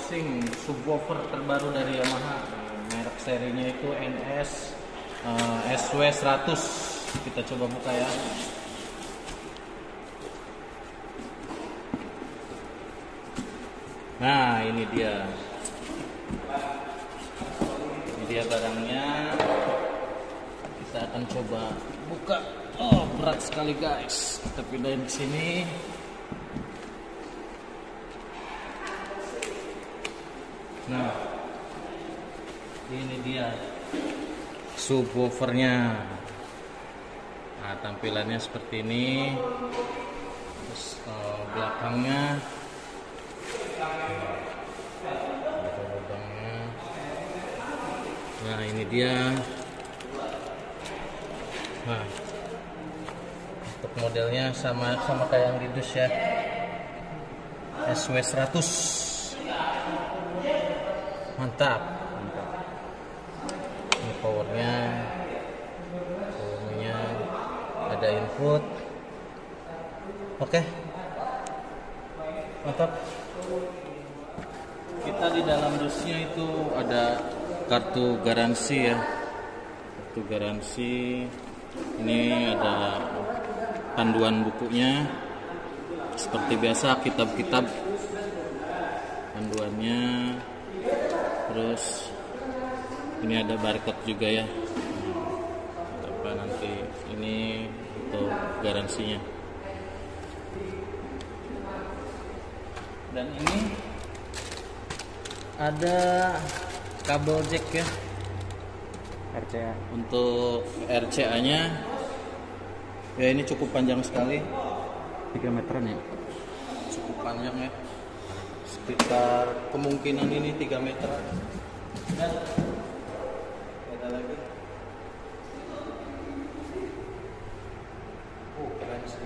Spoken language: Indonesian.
unboxing subwoofer terbaru dari Yamaha. Merek serinya itu NS SW100. Kita coba buka ya. Nah, ini dia. Ini dia barangnya. Kita akan coba buka. Oh, berat sekali guys. Kita pindahin ke sini. Nah, ini dia subwoofernya. Nah, tampilannya seperti ini. Terus belakangnya ada lubangnya. Nah, ini dia. Nah, untuk modelnya sama kayak yang di dus ya, SW100. Mantap. Ini powernya, volumenya, ada input. Oke, mantap. Kita di dalam dusnya itu ada kartu garansi ya, kartu garansi. Ini ada panduan bukunya, seperti biasa kitab-kitab panduannya. Terus ini ada barcode juga ya. Apa nanti ini untuk garansinya. Dan ini ada kabel jack ya, RCA. Untuk RCA-nya ya ini cukup panjang sekali, 3 meteran ya. cukup panjang ya. Sekitar kemungkinan ini 3 meter. Dan ada lagi. Keren sih.